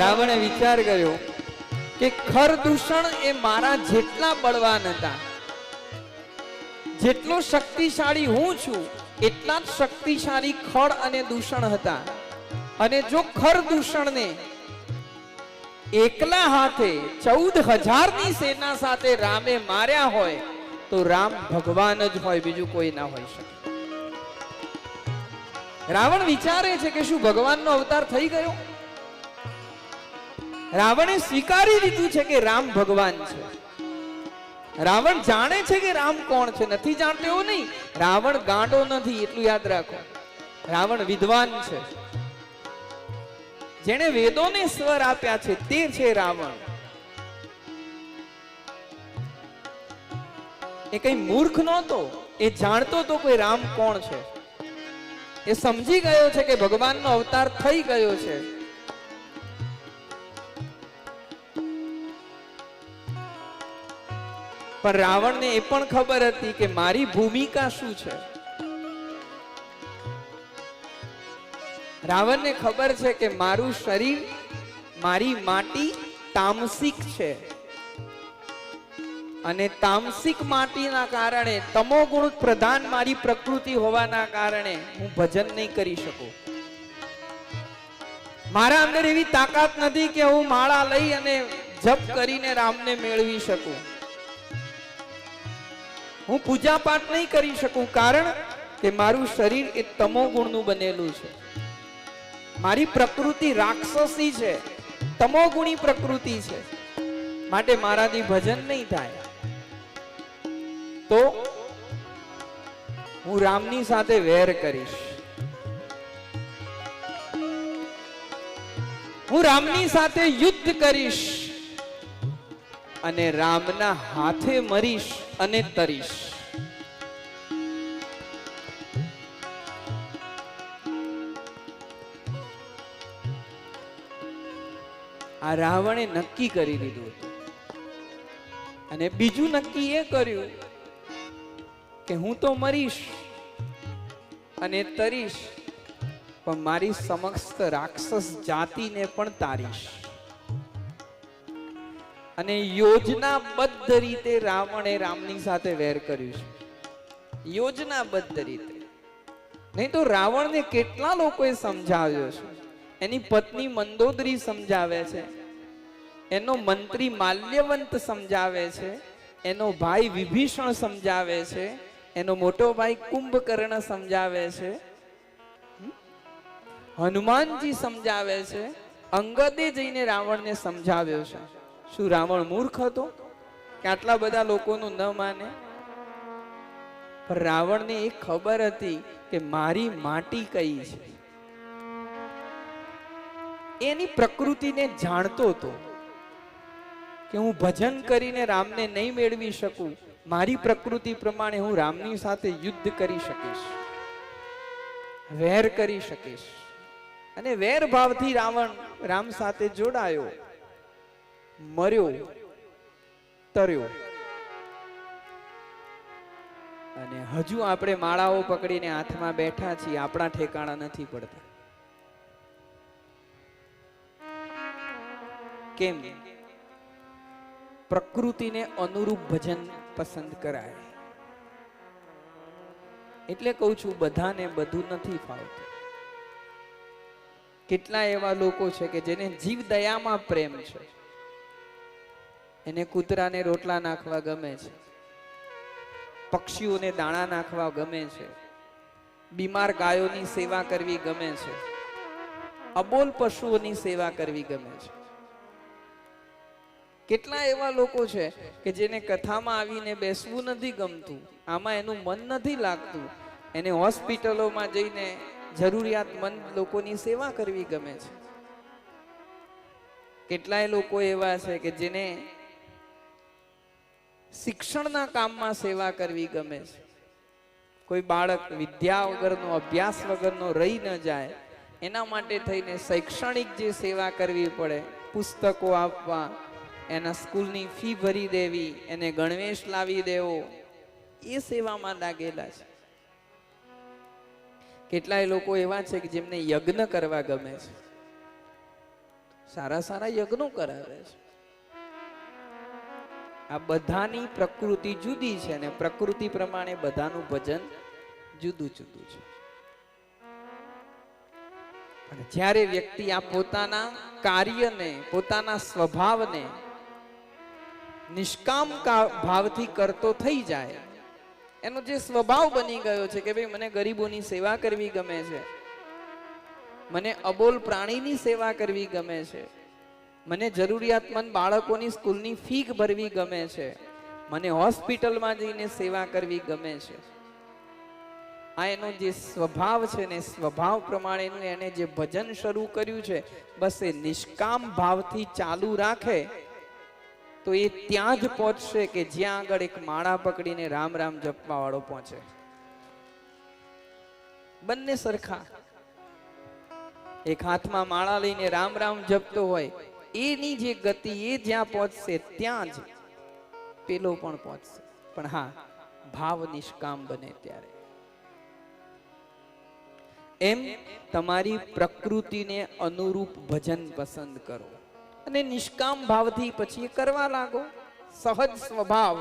રાવણે વિચાર કર્યો કે ખર દૂષણ એ મારા જેટલા બળવાન હતા, જેટલો શક્તિશાળી હું છું એટલા જ શક્તિશાળી ખડ અને દૂષણ હતા. અને જો ખર દૂષણને એકલા હાથે 14,000 ની સેના સાથે રામે માર્યા હોય તો રામ ભગવાન જ હોય, બીજું કોઈ ના હોઈ શકે. રાવણ વિચારે છે કે શું ભગવાનનો અવતાર થઈ ગયો? રાવણે સ્વીકારી લીધું છે કે રામ ભગવાન છે. રાવણ જાણે છે કે રામ કોણ છે, નથી જાણતો એવું નહીં. રાવણ ગાંડો નથી, એટલું યાદ રાખો. રાવણ વિદ્વાન છે, જેણે વેદોને સ્વર આપ્યા છે તે છે રાવણ. એ કઈ મૂર્ખ નહોતો, એ જાણતો તો કોઈ રામ કોણ છે. એ સમજી ગયો છે કે ભગવાનનો અવતાર થઈ ગયો છે. પણ રાવણને એ પણ ખબર હતી કે મારી ભૂમિકા શું છે. રાવણને ખબર છે કે મારું શરીર, મારી માટી તામસિક છે અને તામસિક માટીના કારણે, તમોગુણ પ્રધાન મારી પ્રકૃતિ હોવાના કારણે હું ભજન નહીં કરી શકું. મારા અંદર એવી તાકાત નથી કે હું માળા લઈ અને જપ કરીને રામને મેળવી શકું. હું પૂજા પાઠ નહીં કરી શકું, કારણ કે મારું શરીર એ તમોગુણનું બનેલું છે. મારી પ્રકૃતિ રાક્ષસી છે, તમોગુણી પ્રકૃતિ છે, માટે મારાથી ભજન નહીં થાય. તો હું રામની સાથે વેર કરીશ. હું રામની સાથે યુદ્ધ કરીશ અને રામના હાથે મરીશ અને તરીશ. આ રાવણે નક્કી કરી લીધું હતું. અને બીજું નક્કી એ કર્યું કે હું તો મરીશ અને તરીશ, પણ મારી સમસ્ત રાક્ષસ જાતિને પણ તારીશ. અને યોજનાબદ્ધ રીતે રાવણે રામની સાથે વેર કર્યું છે. યોજનાબદ્ધ રીતે. નહીં તો રાવણને કેટલા લોકોએ સમજાવ્યો છે. એની પત્ની મંદોદરી સમજાવે છે, એનો મંત્રી માલ્યવંત સમજાવે છે, એનો ભાઈ વિભીષણ સમજાવે છે, એનો મોટો ભાઈ કુંભકર્ણ સમજાવે છે, હનુમાનજી સમજાવે છે, અંગદે જઈને રાવણને સમજાવ્યો છે. શું રાવણ મૂર્ખ હતો કે આટલા બધા લોકોનું ન માને? પણ રાવણને એ ખબર હતી કે મારી માટી કઈ છે. એની પ્રકૃતિને જાણતો હતો કે હું ભજન કરીને રામને નહીં મેળવી શકું. મારી પ્રકૃતિ પ્રમાણે હું રામની સાથે યુદ્ધ કરી શકીશ, વેર કરી શકીશ. અને વેર ભાવથી રાવણ રામ સાથે જોડાયો, મર્યો, તર્યો. અને હજુ આપણે માળાઓ પકડીને હાથમાં બેઠા છીએ, આપણા ઠેકાણા નથી પડતા. કેમ? પ્રકૃતિને અનુરૂપ ભજન પસંદ કરાય. એટલે કહું છું, બધાને બધું નથી ફાવતું. કેટલા એવા લોકો છે કે જેને જીવ દયામાં પ્રેમ છે, એને કૂતરાને રોટલા નાખવા ગમે છે, પક્ષીઓને દાણા નાખવા ગમે છે, બીમાર ગાયોની સેવા કરવી ગમે છે, અબોલ પશુઓની સેવા કરવી ગમે છે. કેટલા એવા લોકો છે કે જેને કથામાં આવીને બેસવું નથી ગમતું, આમાં એનું મન નથી લાગતું, એને હોસ્પિટલોમાં જઈને જરૂરિયાતમંદ લોકોની સેવા કરવી ગમે છે. કેટલાય લોકો એવા છે કે જેને શિક્ષણના કામમાં સેવા કરવી ગમે છે. કોઈ બાળક વિદ્યા વગરનો, અભ્યાસ વગરનો રહી ન જાય, એના માટે થઈને શૈક્ષણિક જે સેવા કરવી પડે, પુસ્તકો આપવા, એના સ્કૂલની ફી ભરી દેવી, એને ગણવેશ લાવી દેવો, એ સેવામાં લાગેલા છે. કેટલાય લોકો એવા છે કે જેમને યજ્ઞ કરવા ગમે છે. સારા સારા યજ્ઞો કરાવે છે. આ બધાની પ્રકૃતિ જુદી છે ને પ્રકૃતિ પ્રમાણે બધાનું ભજન જુદું જુદું છે. અને જ્યારે વ્યક્તિ આ પોતાના કાર્યને, પોતાના સ્વભાવને નિષ્કામ ભાવથી કરતો થઈ જાય, એનો જે સ્વભાવ બની ગયો છે કે ભાઈ મને ગરીબોની સેવા કરવી ગમે છે, મને અબોલ પ્રાણીની સેવા કરવી ગમે છે, મને જરૂરિયાતમંદ બાળકોની સ્કૂલની ફી ભરવી ગમે છે, મને હોસ્પિટલમાં જઈને સેવા કરવી ગમે છે, આ એનો જે સ્વભાવ છે ને સ્વભાવ પ્રમાણેનું એને જે ભજન શરૂ કર્યું છે, બસ એ નિષ્કામ ભાવથી ચાલુ રાખે તો એ ત્યાં જ પહોંચશે કે જ્યાં આગળ એક માળા પકડીને રામ રામ જપવા વાળો પહોંચે. બંને સરખા. એક હાથમાં માળા લઈને રામ રામ જપતો હોય, એની જે ગતિ એ જ્યાં પહોંચશે ત્યાં જ પેલો પણ પહોંચશે. પણ હા, ભાવ નિષ્કામ બને ત્યારે. એમ તમારી પ્રકૃતિને અનુરૂપ ભજન પસંદ કરો અને નિષ્કામ ભાવથી પછી કરવા લાગો. સહજ સ્વભાવ